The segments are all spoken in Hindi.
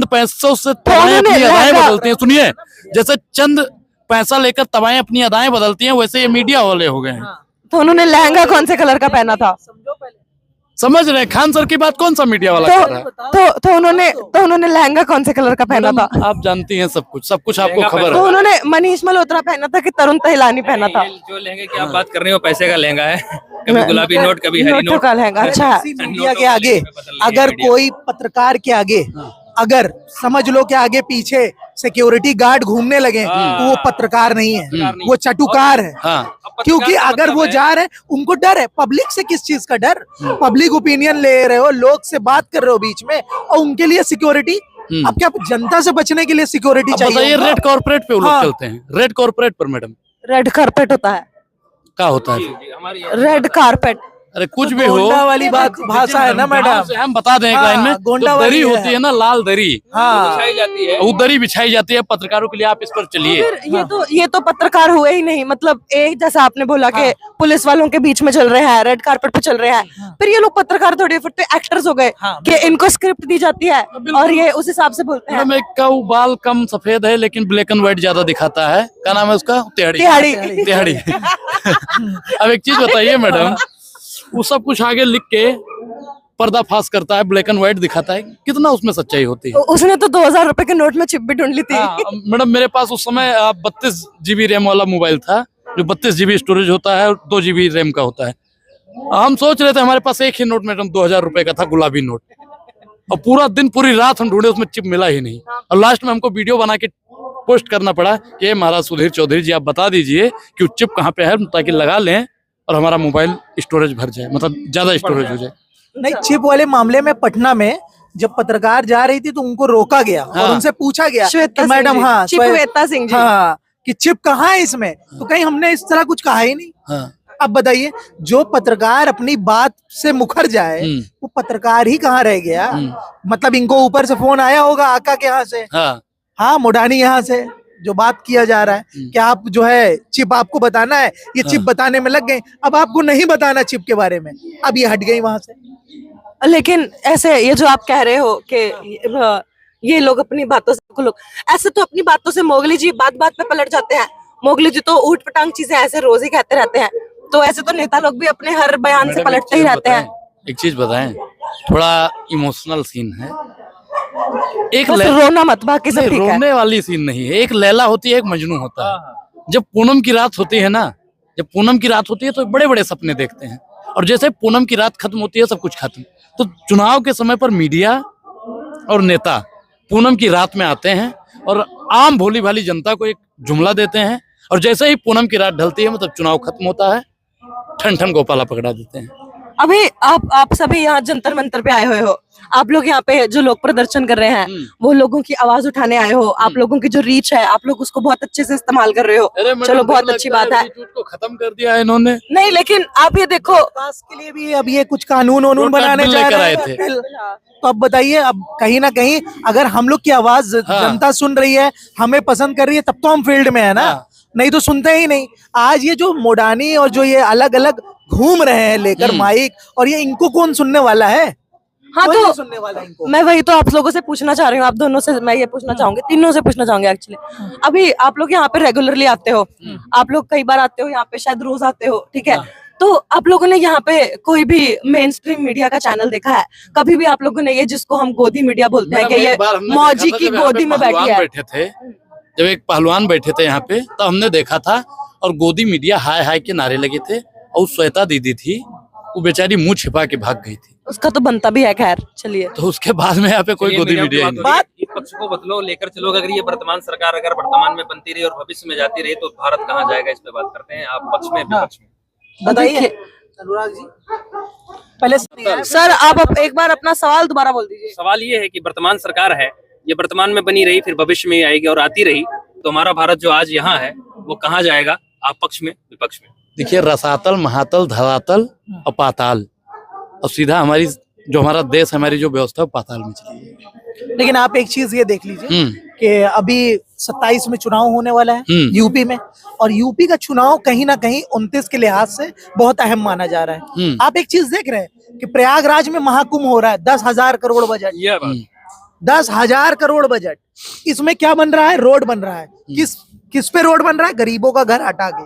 पैसों से तवाएं अपनी अदाएं बदलती हैं। सुनिए, जैसे चंद पैसा लेकर तवाएं अपनी अदाएं बदलती हैं, वैसे ये मीडिया वाले हो गए हैं। तो उन्होंने लहंगा कौन से कलर का पहना था? समझ रहे हैं? खान सर की बात कौन सा मीडिया वाला कर रहा है? तो उन्होंने लहंगा कौन से कलर का पहना था? आप जानती हैं सब कुछ आपको खबर तो है। उन्होंने मनीष मल्होत्रा पहना था कि तरुण तहलानी पहना था? जो लहंगे की आप बात कर रहे हो पैसे का लहंगा है, कभी गुलाबी नोट कभी हरी नोटों नोट का लहंगा। अच्छा, मीडिया के आगे अगर कोई पत्रकार के आगे अगर समझ लो कि आगे पीछे सिक्योरिटी गार्ड घूमने लगे तो वो पत्रकार नहीं है, वो चटुकार है। हाँ, क्योंकि अगर वो जा रहे हैं, उनको डर है। पब्लिक से किस चीज का डर? पब्लिक ओपिनियन ले रहे हो, लोग से बात कर रहे हो बीच में, और उनके लिए सिक्योरिटी। अब क्या जनता से बचने के लिए सिक्योरिटी चाहिए? बताइए, रेड कॉर्पोरेट पे वो लोग हाँ। चलते हैं। रेड कॉर्पोरेट पर मैडम रेड कारपेट होता है? क्या होता है? Red carpet. अरे कुछ भी हो, गोंडा वाली बात भाषा है ना मैडम। हम बता दें एक हाँ, लाइन में, गोंडा तो वाली दरी है। होती है ना, लाल दरी, हाँ, बिछाई जाती है। वो दरी बिछाई जाती है पत्रकारों के लिए। आप इस पर चलिए। फिर ये तो पत्रकार हुए ही नहीं। मतलब एक जैसा आपने बोला कि पुलिस वालों के बीच में चल रहे हैं, रेड कारपेट पे चल रहे हैं, फिर ये लोग पत्रकार थोड़े, फिर तो एक्टर्स हो गए कि इनको स्क्रिप्ट दी जाती है और ये उस हिसाब से बोलते हैं। मैडम, एक का वो बाल कम सफेद है लेकिन ब्लैक एंड व्हाइट ज्यादा दिखाता है। क्या नाम है उसका? तिहाड़ी। तिहाड़ी। अब एक चीज बताइए मैडम, वो सब कुछ आगे लिख के पर्दाफाश करता है, ब्लैक एंड व्हाइट दिखाता है, कितना उसमें सच्चाई होती है? उसने तो 2000 रुपए के नोट में चिप भी ढूंढ ली थी। हाँ, मैडम मेरे पास उस समय 32 GB रैम वाला मोबाइल था, जो 32 GB स्टोरेज होता है और 2 GB रैम का होता है। हम सोच रहे थे, हमारे पास एक ही नोट मैडम 2000 रुपए का था, गुलाबी नोट, और पूरा दिन पूरी रात हम ढूंढे, उसमें चिप मिला ही नहीं। और लास्ट में हमको वीडियो बना के पोस्ट करना पड़ा कि महाराज सुधीर चौधरी जी, आप बता दीजिए कि वो चिप कहाँ पे है, ताकि लगा लें और हमारा मोबाइल स्टोरेज भर जाए, मतलब ज्यादा स्टोरेज हो जाए। नहीं, चिप वाले मामले में पटना में जब पत्रकार जा रही थी तो उनको रोका गया और उनसे पूछा गया कि मैडम, हाँ, श्वेता सिंह जी, हाँ, कि चिप कहाँ है इसमें? तो कहीं हमने इस तरह कुछ कहा ही नहीं। हाँ। अब बताइए, जो पत्रकार अपनी बात से मुखर जाए वो पत्रकार ही कहाँ रह गया? मतलब इनको ऊपर से फोन आया होगा आका के यहाँ से, हाँ, मोडानी यहाँ से, जो बात किया जा रहा है कि आप जो है चिप आपको बताना है, ये चिप बताने में लग गए। अब आपको नहीं बताना चिप के बारे में, अब ये हट गई वहां से। लेकिन ऐसे ये जो आप कह रहे हो कि ये लोग अपनी बातों से, लोग ऐसे तो अपनी बातों से मोगली जी बात बात पे पलट जाते हैं। मोगली जी तो ऊट पटांग चीजें ऐसे रोज ही कहते रहते हैं, तो ऐसे तो नेता लोग भी अपने हर बयान से पलटते ही रहते हैं। एक चीज बताएं, थोड़ा इमोशनल सीन है, एक रोना मत, बाकी सब ठीक है। रोने वाली सीन नहीं है। एक लैला होती है, एक मजनू होता है। जब पूनम की रात होती है ना, जब पूनम की रात होती है तो बड़े बड़े सपने देखते हैं, और जैसे पूनम की रात खत्म होती है सब कुछ खत्म। तो चुनाव के समय पर मीडिया और नेता पूनम की रात में आते हैं और आम भोली भाली जनता को एक जुमला देते हैं, और जैसे ही पूनम की रात ढलती है, मतलब चुनाव खत्म होता है, ठन ठन गोपाला पकड़ा देते हैं। अभी आप सभी यहाँ जंतर मंतर पे आए हुए हो, आप लोग यहाँ पे जो लोग प्रदर्शन कर रहे हैं वो लोगों की आवाज उठाने आए हो। आप लोगों की जो रीच है, आप लोग उसको बहुत अच्छे से इस्तेमाल कर रहे हो, चलो बहुत अच्छी बात है। को खत्म कर दिया है इन्होंने। नहीं, लेकिन आप ये देखो, विकास के लिए भी अब ये कुछ कानून बनाने जा रहे थे। तो अब बताइए, अब कहीं ना कहीं अगर हम लोग की आवाज जनता सुन रही है, हमें पसंद कर रही है, तब तो हम फील्ड में है ना, नहीं तो सुनते ही नहीं। आज ये जो मोडानी और जो ये अलग अलग घूम रहे हैं लेकर माइक, और ये इनको कौन सुनने वाला है? हाँ, तो सुनने वाला है इनको। मैं वही तो आप लोगों से पूछना चाह रही हूँ, आप दोनों से मैं ये पूछना चाहूंगी, तीनों से पूछना चाहूंगी एक्चुअली। अभी आप लोग यहाँ पे रेगुलरली आते हो, आप लोग कई बार आते हो यहाँ पे, शायद रोज आते हो, ठीक है? तो आप लोगों ने यहाँ पे कोई भी मेन स्ट्रीम मीडिया का चैनल देखा है? कभी भी आप लोगों ने ये, जिसको हम गोदी मीडिया बोलते हैं, कि ये मौजी की गोदी में बैठी है? बैठे थे, जब एक पहलवान बैठे थे यहाँ पे, तो हमने देखा था, और गोदी मीडिया हाय हाय के नारे लगे थे, और श्वेता दीदी थी, वो बेचारी मुंह छिपा के भाग गई थी। उसका तो बनता भी है, खैर चलिए। तो उसके बाद में यहाँ पे कोई गोदी मीडिया नहीं। बात इस पक्ष को बदलो, लेकर चलो। अगर ये वर्तमान सरकार अगर वर्तमान में बनती रही और भविष्य में जाती रही तो भारत कहाँ जाएगा? इस पे बात करते हैं। आप पक्ष में, विपक्ष में बताइए अनुराग जी। पहले सर, आप एक बार अपना सवाल दोबारा बोल दीजिए। सवाल ये है कि वर्तमान सरकार है, ये वर्तमान में बनी रही, फिर भविष्य में आएगी और आती रही, तो हमारा भारत जो आज यहाँ है वो कहाँ जाएगा? आप पक्ष में, विपक्ष में? देखिए, रसातल, महातल, धरातल और पाताल, और सीधा हमारी जो हमारा देश, हमारी जो व्यवस्था पाताल में चली है। लेकिन आप एक चीज ये देख लीजिए कि अभी 27 में चुनाव होने वाला है यूपी में, और यूपी का चुनाव कहीं ना कहीं 29 के लिहाज से बहुत अहम माना जा रहा है। आप एक चीज देख रहे हैं कि प्रयागराज में महाकुंभ हो रहा है, 10,000 करोड़ बजट, 10,000 करोड़ बजट, इसमें क्या बन रहा है? रोड बन रहा है। किस पे रोड बन रहा है? गरीबों का घर हटा के,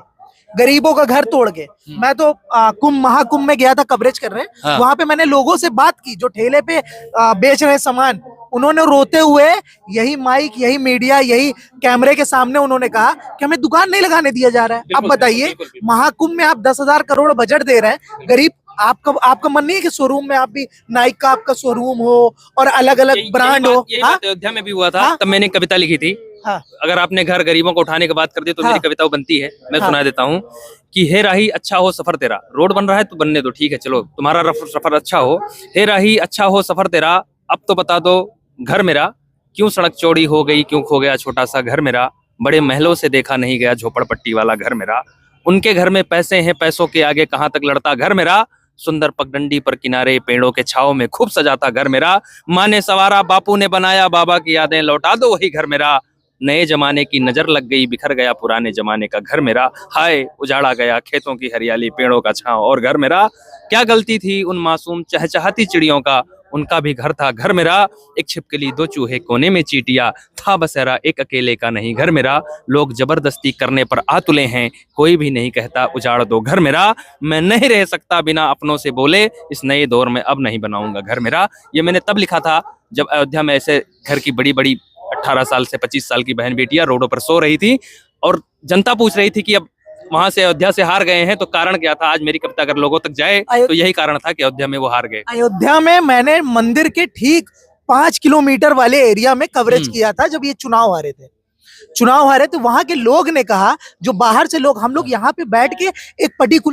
गरीबों का घर तोड़ के। मैं तो महाकुंभ में गया था, कवरेज कर रहे हैं। हाँ। वहां पे मैंने लोगों से बात की जो ठेले पे बेच रहे सामान, उन्होंने रोते हुए यही माइक, यही मीडिया, यही कैमरे के सामने उन्होंने कहा कि हमें दुकान नहीं लगाने दिया जा रहा है। अब बताइए, महाकुंभ में आप 10,000 करोड़ बजट दे रहे हैं, गरीब आपका मन नहीं है कि शोरूम में आप भी नाइक का आपका शोरूम हो और अलग अलग ब्रांड हो? यही बात अयोध्या में भी हुआ था। तब मैंने कविता लिखी थी। हाँ। अगर आपने घर गरीबों को उठाने की बात कर दी तो मेरी कविता बनती है। मैं सुना देता हूँ कि हे राही अच्छा हो सफर तेरा, रोड बन रहा है तो बनने दो, ठीक है चलो तुम्हारा सफर अच्छा हो। हे राही अच्छा हो सफर तेरा, अब तो बता दो घर मेरा, क्यों सड़क चौड़ी हो गई, क्यों खो गया छोटा सा घर मेरा, बड़े महलों से देखा नहीं गया झोपड़पट्टी वाला घर मेरा, उनके घर में पैसे हैं पैसों के आगे कहाँ तक लड़ता घर मेरा, सुंदर पगडंडी पर किनारे पेड़ों के छाव में खूब सजाता घर मेरा, माँ ने सवारा बापू ने बनाया बाबा की यादें लौटा दो वही घर मेरा, नए जमाने की नजर लग गई बिखर गया पुराने जमाने का घर मेरा, हाय उजाड़ा गया खेतों की हरियाली पेड़ों का छांव और घर मेरा, क्या गलती थी उन मासूम चहचहाती चिड़ियों का, उनका भी घर था घर मेरा, एक छिपकली दो चूहे कोने में चीटिया, था बसेरा एक अकेले का नहीं घर मेरा, लोग जबरदस्ती करने पर आ तुले हैं, कोई भी नहीं कहता उजाड़ दो घर मेरा, मैं नहीं रह सकता बिना अपनों से बोले, इस नए दौर में अब नहीं बनाऊंगा घर मेरा। ये मैंने तब लिखा था जब अयोध्या में ऐसे घर की बड़ी बड़ी 18 साल से 25 साल की बहन बेटियां रोडों पर सो रही थी और जनता पूछ रही थी कि अब वहां से अयोध्या से हार गए हैं तो कारण क्या था। आज मेरी कविता अगर लोगों तक जाए तो यही कारण था कि अयोध्या में वो हार गए। अयोध्या में मैंने मंदिर के ठीक 5 किलोमीटर वाले एरिया में कवरेज किया था जब ये चुनाव हारे थे। वहां के लोग ने कहा, जो बाहर से लोग, हम लोग यहाँ पे बैठ के एक पर्टिकुलर